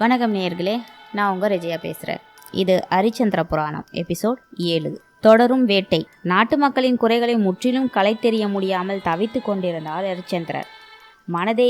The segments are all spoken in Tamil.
வணக்கம் நேயர்களே, நான் உங்கள் ரெஜியா பேசுகிறேன். இது ஹரிச்சந்திர புராணம் எபிசோட் 7. தொடரும் வேட்டை. நாட்டு மக்களின் குறைகளை முற்றிலும் களைத்தெறிய முடியாமல் தவித்து கொண்டிருந்தார் ஹரிச்சந்திரர். மனதை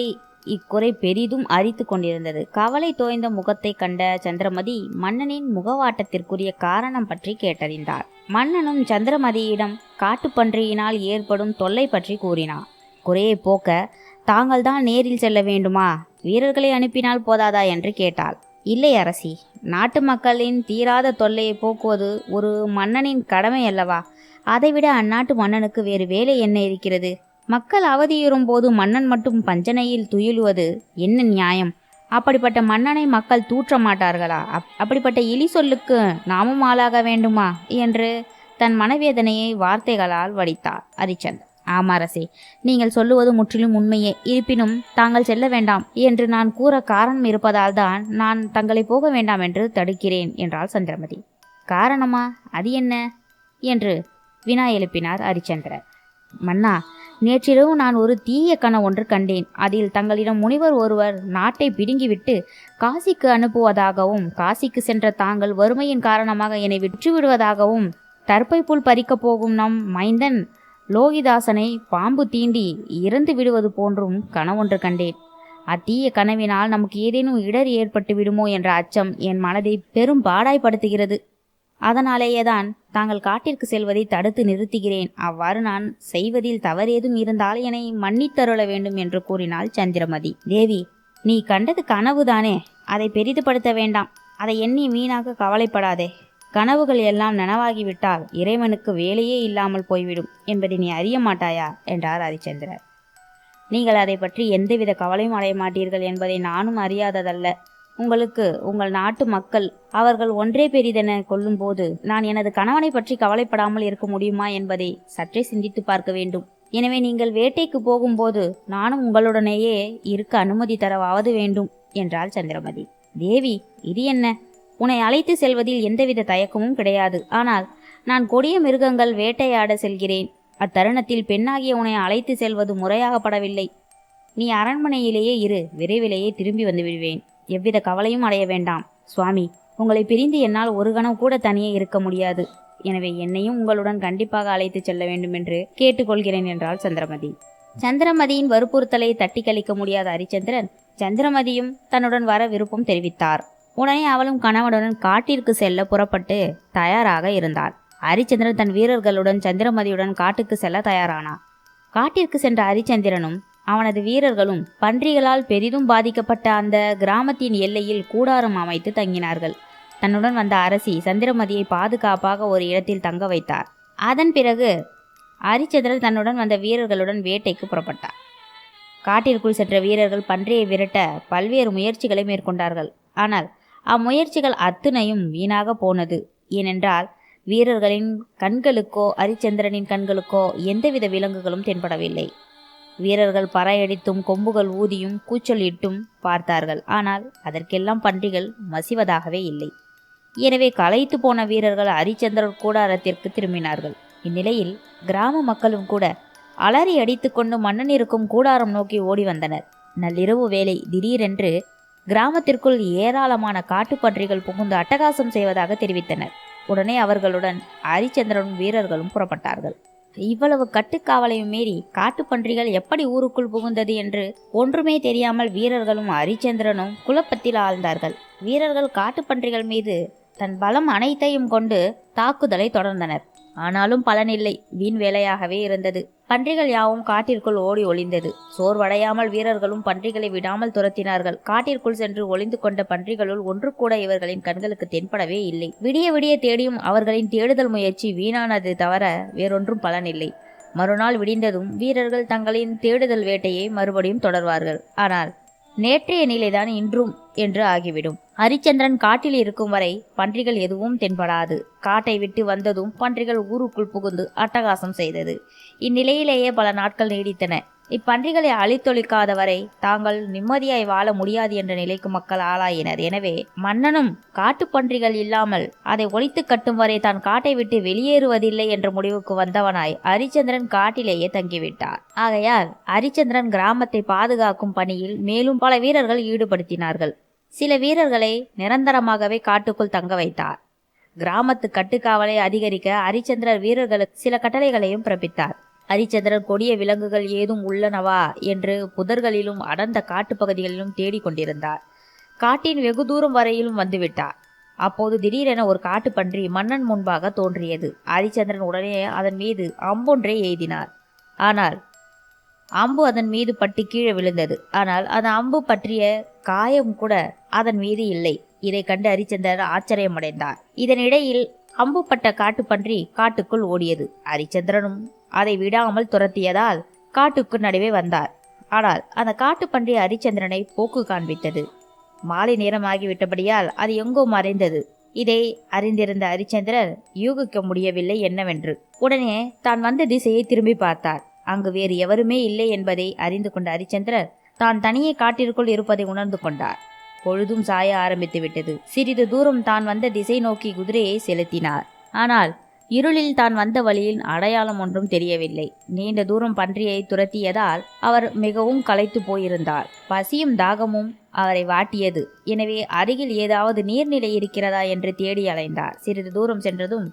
இக்குறை பெரிதும் அரித்து கொண்டிருந்தது. கவலை தோய்ந்த முகத்தை கண்ட சந்திரமதி மன்னனின் முகவாட்டத்திற்குரிய காரணம் பற்றி கேட்டறிந்தார். மன்னனும் சந்திரமதியிடம் காட்டுப்பன்றியினால் ஏற்படும் தொல்லை பற்றி கூறினார். குறையை போக்க தாங்கள் தான் நேரில் செல்ல வேண்டுமா, வீரர்களை அனுப்பினால் போதாதா என்று கேட்டாள். இல்லை அரசி, நாட்டு மக்களின் தீராத தொல்லையை போக்குவது ஒரு மன்னனின் கடமை அல்லவா? அதைவிட அந்நாட்டு மன்னனுக்கு வேறு வேலை என்ன இருக்கிறது? மக்கள் அவதியுறும் போது மன்னன் மட்டும் பஞ்சனையில் துயிலுவது என்ன நியாயம்? அப்படிப்பட்ட மன்னனை மக்கள் தூற்ற மாட்டார்களா? அப்படிப்பட்ட இழி சொல்லுக்கு நாமும் ஆளாக வேண்டுமா என்று தன் மனவேதனையை வார்த்தைகளால் வடித்தார் ஹரிச்சந்திரன். ஆமாரசே, நீங்கள் சொல்லுவது முற்றிலும் உண்மையே. இருப்பினும் தாங்கள் செல்ல வேண்டாம் என்று நான் கூற காரணம் இருப்பதால் தான் நான் தங்களை போக வேண்டாம் என்று தடுக்கிறேன் என்றாள் சந்திரமதி. காரணமா? அது என்ன என்று வினா எழுப்பினார் ஹரிச்சந்திரர். மன்னா, நேற்றிரவு நான் ஒரு தீய கனவு ஒன்று கண்டேன். அதில் தங்களிடம் முனிவர் ஒருவர் நாட்டை பிடுங்கிவிட்டு காசிக்கு அனுப்புவதாகவும், காசிக்கு சென்ற தாங்கள் வறுமையின் காரணமாக என்னை விற்றுவிடுவதாகவும், தற்பை புல் பறிக்கப் போகும் நம் மைந்தன் லோகிதாசனை பாம்பு தீண்டி இறந்து விடுவது போன்றும் கனவொன்று கண்டேன். அத்தீய கனவினால் நமக்கு ஏதேனும் இடர் ஏற்பட்டு விடுமோ என்ற அச்சம் என் மனதை பெரும் பாடாய்படுத்துகிறது. அதனாலேயே தான் தாங்கள் காட்டிற்கு செல்வதை தடுத்து நிறுத்துகிறேன். அவ்வாறு நான் செய்வதில் தவறேதும் இருந்தால் என்னை மன்னித்தருள வேண்டும் என்று கூறினாள் சந்திரமதி. தேவி, நீ கண்டது கனவுதானே, அதை பெரிதுபடுத்த வேண்டாம். அதை எண்ணி வீணாக கவலைப்படாதே. கனவுகள் எல்லாம் நனவாகிவிட்டால் இறைவனுக்கு வேலையே இல்லாமல் போய்விடும் என்பதை நீ அறிய மாட்டாயா என்றார் ஹரிச்சந்திரர். நீங்கள் அதை பற்றி எந்தவித கவலையும் அடைய மாட்டீர்கள் என்பதை நானும் அறியாததல்ல. உங்களுக்கு உங்கள் நாட்டு மக்கள் அவர்கள் ஒன்றே பெரிதென கொள்ளும்போது நான் எனது கணவனை பற்றி கவலைப்படாமல் இருக்க முடியுமா என்பதை சற்றே சிந்தித்து பார்க்க வேண்டும். எனவே நீங்கள் வேட்டைக்கு போகும்போது நானும் உங்களுடனேயே இருக்க அனுமதி தரவாவது வேண்டும் என்றாள் சந்திரமதி. தேவி, இது என்ன? உன்னை அழைத்து செல்வதில் எந்தவித தயக்கமும் கிடையாது. ஆனால் நான் கொடிய மிருகங்கள் வேட்டையாட செல்கிறேன். அத்தருணத்தில் பெண்ணாகிய உன்னை அழைத்து செல்வது முறையாகப்படவில்லை. நீ அரண்மனையிலேயே இரு, விரைவிலேயே திரும்பி வந்து விடுவேன். எவ்வித கவலையும் அடைய வேண்டாம். சுவாமி, உங்களை பிரிந்து என்னால் ஒரு கணம் கூட தனியே இருக்க முடியாது. எனவே என்னையும் உங்களுடன் கண்டிப்பாக அழைத்து செல்ல வேண்டும் என்று கேட்டுக்கொள்கிறேன் என்றாள் சந்திரமதி. சந்திரமதியின் வற்புறுத்தலை தட்டி கழிக்க முடியாத ஹரிச்சந்திரன் சந்திரமதியும் தன்னுடன் வர விருப்பம் தெரிவித்தார். உடனே அவளும் கணவனுடன் காட்டிற்கு செல்ல புறப்பட்டு தயாராக இருந்தாள். ஹரிச்சந்திரன் தன் வீரர்களுடன் சந்திரமதியுடன் காட்டுக்கு செல்ல தயாரானார். காட்டிற்கு சென்ற ஹரிச்சந்திரனும் அவனது வீரர்களும் பன்றிகளால் பெரிதும் பாதிக்கப்பட்ட அந்த கிராமத்தின் எல்லையில் கூடாரம் அமைத்து தங்கினார்கள். தன்னுடன் வந்த அரசி சந்திரமதியை பாதுகாப்பாக ஒரு இடத்தில் தங்க வைத்தார். அதன் பிறகு ஹரிச்சந்திரன் தன்னுடன் வந்த வீரர்களுடன் வேட்டைக்கு புறப்பட்டார். காட்டிற்குள் சென்ற வீரர்கள் பன்றியை விரட்ட பல்வேறு முயற்சிகளை மேற்கொண்டார்கள். ஆனால் அம்முயற்சிகள் அத்துணையும் வீணாக போனது. ஏனென்றால் வீரர்களின் கண்களுக்கோ ஹரிச்சந்திரனின் கண்களுக்கோ எந்தவித விலங்குகளும் தென்படவில்லை. வீரர்கள் பறையடித்தும் கொம்புகள் ஊதியும் கூச்சல் இட்டும் பார்த்தார்கள். ஆனால் அதற்கெல்லாம் பன்றிகள் மசிவதாகவே இல்லை. எனவே களைத்து போன வீரர்கள் ஹரிச்சந்திரர் கூடாரத்திற்கு திரும்பினார்கள். இந்நிலையில் கிராம மக்களும் கூட அலறி அடித்து கொண்டு மன்னன் இருக்கும் கூடாரம் நோக்கி ஓடி வந்தனர். நள்ளிரவு வேளை திடீரென்று கிராமத்திற்குள் ஏராளமான காட்டுப்பன்றிகள் புகுந்து அட்டகாசம் செய்வதாக தெரிவித்தனர். உடனே அவர்களுடன் ஹரிச்சந்திரனும் வீரர்களும் புறப்பட்டார்கள். இவ்வளவு கட்டுக்காவலையும் மீறி காட்டுப்பன்றிகள் எப்படி ஊருக்குள் புகுந்தது என்று ஒன்றுமே தெரியாமல் வீரர்களும் ஹரிச்சந்திரனும் குழப்பத்தில் ஆழ்ந்தார்கள். வீரர்கள் காட்டுப்பன்றிகள் மீது தன் பலம் அனைத்தையும் கொண்டு தாக்குதலை தொடர்ந்தனர். ஆனாலும் பலனில்லை. வீண் வேலையாகவே இருந்தது. பன்றிகள் யாவும் காட்டிற்குள் ஓடி ஒளிந்தது. சோர்வடையாமல் வீரர்களும் பன்றிகளை விடாமல் துரத்தினார்கள். காட்டிற்குள் சென்று ஒளிந்து கொண்ட பன்றிகளுள் ஒன்று கூட இவர்களின் கண்களுக்கு தென்படவே இல்லை. விடிய விடிய தேடியும் அவர்களின் தேடுதல் முயற்சி வீணானது தவிர வேறொன்றும் பலனில்லை. மறுநாள் விடிந்ததும் வீரர்கள் தங்களின் தேடுதல் வேட்டையை மறுபடியும் தொடர்வார்கள். ஆனால் நேற்றைய நிலைதான் இன்றும் என்று ஆகிவிடும். ஹரிச்சந்திரன் காட்டில் இருக்கும் வரை பன்றிகள் எதுவும் தென்படாது. காட்டை விட்டு வந்ததும் பன்றிகள் ஊருக்குள் புகுந்து அட்டகாசம் செய்தது. இந்நிலையிலேயே பல நாட்கள் நீடித்தன. இப்பன்றிகளை அழித்தொழிக்காத வரை தாங்கள் நிம்மதியாய் வாழ முடியாது என்ற நிலைக்கு மக்கள் ஆளாயினர். எனவே மன்னனும் காட்டுப்பன்றிகள் இல்லாமல் அதை ஒழித்து கட்டும் வரை தான் காட்டை விட்டு வெளியேறுவதில்லை என்ற முடிவுக்கு வந்தவனாய் ஹரிச்சந்திரன் காட்டிலேயே தங்கிவிட்டார். ஆகையால் ஹரிச்சந்திரன் கிராமத்தை பாதுகாக்கும் பணியில் மேலும் பல வீரர்கள் ஈடுபடுத்தினார்கள். சில வீரர்களை நிரந்தரமாகவே காட்டுக்குள் தங்க வைத்தார். கிராமத்து கட்டுக்காவலை அதிகரிக்க ஹரிச்சந்திரர் வீரர்களுக்கு சில கட்டளைகளையும் பிறப்பித்தார். ஹரிச்சந்திரன் கொடிய விலங்குகள் ஏதும் உள்ளனவா என்று புதர்களிலும் அடர்ந்த காட்டுப்பகுதிகளிலும் தேடிக்கொண்டிருந்தார். காட்டின் வெகு தூரம் வரையிலும் வந்துவிட்டார். அப்போது திடீரென ஒரு காட்டுப்பன்றி மன்னன் முன்பாக தோன்றியது. ஹரிச்சந்திரன் உடனே அதன் மீது அம்பொன்றை எய்தினார். ஆனால் அம்பு அதன் மீது பட்டு கீழே விழுந்தது. ஆனால் அந்த அம்பு பற்றிய காயம் கூட அதன் மீது இல்லை. இதை கண்டு ஹரிச்சந்திரன் ஆச்சரியமடைந்தார். இதனிடையில் அம்பு பட்ட காட்டுப்பன்றி காட்டுக்குள் ஓடியது. ஹரிச்சந்திரனும் அதை விடாமல் துரத்தியதால் காட்டுக்கு நடுவே வந்தார். ஆனால் அந்த காட்டுப்பன்றி ஹரிச்சந்திரனை போக்கு காண்பித்தது. மாலை நேரமாகிவிட்டபடியால் அது எங்கோ மறைந்தது. இதை அறிந்திருந்த ஹரிச்சந்திரர் யூகிக்க முடியவில்லை என்னவென்று. உடனே தான் வந்த திசையை திரும்பி பார்த்தார். அங்கு வேறு எவருமே இல்லை என்பதை அறிந்து கொண்ட ஹரிச்சந்திரர் தான் தனியே காட்டிற்குள் இருப்பதை உணர்ந்து கொண்டார். பொழுதும் சாய ஆரம்பித்து விட்டது. சிறிது தூரம் தான் வந்த திசை நோக்கி குதிரையை செலுத்தினார். ஆனால் இருளில் தான் வந்த வழியில் அடையாளம் ஒன்றும் தெரியவில்லை. நீண்ட தூரம் பன்றியை துரத்தியதால் அவர் மிகவும் களைத்து போயிருந்தார். பசியும் தாகமும் அவரை வாட்டியது. எனவே அருகில் ஏதாவது நீர்நிலை இருக்கிறதா என்று தேடி அலைந்தார். சிறிது தூரம் சென்றதும்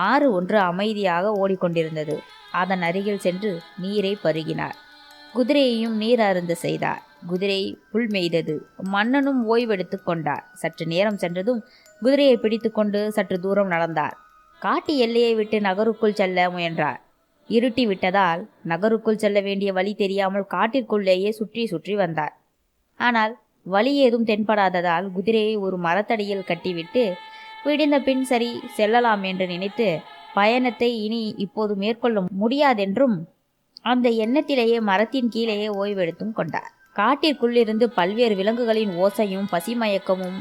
ஆறு ஒன்று அமைதியாக ஓடிக்கொண்டிருந்தது. அதன் அருகில் சென்று நீரை பருகினார். குதிரையையும் நீர் அருந்த செய்தார். குதிரை புல் மேய்தது. மன்னனும் ஓய்வெடுத்து கொண்டார். சற்று நேரம் சென்றதும் குதிரையை பிடித்து கொண்டு சற்று தூரம் நடந்தார். காட்டு எல்லையை விட்டு நகருக்குள் செல்ல முயன்றார். இருட்டி விட்டதால் நகருக்குள் செல்ல வேண்டிய வழி தெரியாமல் காட்டிற்குள்ளேயே சுற்றி சுற்றி வந்தார். ஆனால் வழி ஏதும் தென்படாததால் குதிரையை ஒரு மரத்தடியில் கட்டிவிட்டு விடிந்த பின் சரி செல்லலாம் என்று நினைத்து பயணத்தை இனி இப்போது மேற்கொள்ள முடியாதென்றும் அந்த எண்ணத்திலேயே மரத்தின் கீழேயே ஓய்வெடுத்தும் கொண்டார். காட்டிற்குள்ளிருந்து பல்வேறு விலங்குகளின் ஓசையும் பசிமயக்கமும்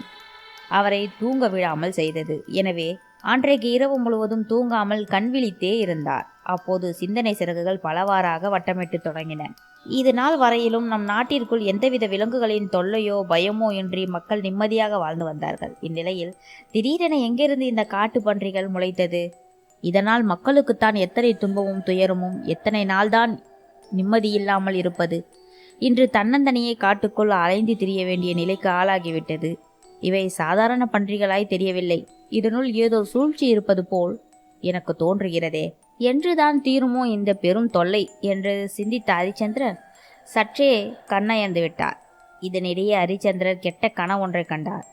அவரை தூங்க விடாமல் செய்தது. எனவே அன்றைக்கு இரவு முழுவதும் தூங்காமல் கண்விழித்தே இருந்தார். அப்போது சிந்தனை சிறகுகள் பலவாறாக வட்டமிட்டு தொடங்கின. இது நாள் வரையிலும் நம் நாட்டிற்குள் எந்தவித விலங்குகளின் தொல்லையோ பயமோ இன்றி மக்கள் நிம்மதியாக வாழ்ந்து வந்தார்கள். இந்நிலையில் திடீரென எங்கிருந்து இந்த காட்டு பன்றிகள் முளைத்தது? இதனால் மக்களுக்குத்தான் எத்தனை துன்பமும் துயரமும், எத்தனை நாள்தான் நிம்மதியில்லாமல் இருப்பது. இன்று தன்னந்தனியே காட்டுக்குள் அலைந்து திரிய வேண்டிய நிலைக்கு ஆளாகிவிட்டது. இவை சாதாரண பன்றிகளாய் தெரியவில்லை. இதனுள் ஏதோ சூழ்ச்சி இருப்பது போல் எனக்கு தோன்றுகிறதே. என்றுதான் தீருமோ இந்த பெரும் தொல்லை என்று சிந்தித்த ஹரிச்சந்திரன் சற்றே கண்ணயர்ந்து விட்டார். இதனிடையே ஹரிச்சந்திரர் கெட்ட கனவு ஒன்றை கண்டார்.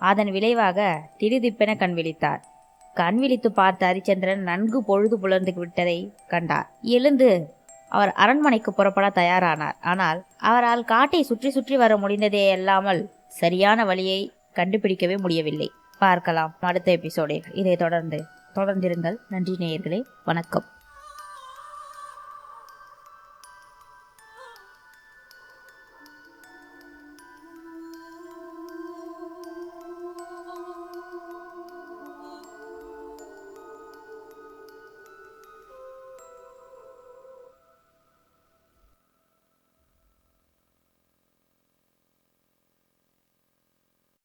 அதன் விளைவாக திடுதிப்பென கண் விழித்தார். கண் விழித்து பார்த்த ஹரிச்சந்திரன் நன்கு பொழுது புலர்ந்து விட்டதை கண்டார். எழுந்து அவர் அரண்மனைக்கு புறப்பட தயாரானார். ஆனால் அவரால் காட்டை சுற்றி சுற்றி வர முடிந்ததே அல்லாமல் சரியான வழியை கண்டுபிடிக்கவே முடியவில்லை. பார்க்கலாம் அடுத்த எபிசோடில். இதை தொடர்ந்திருங்கள். நன்றி நேயர்களே, வணக்கம்.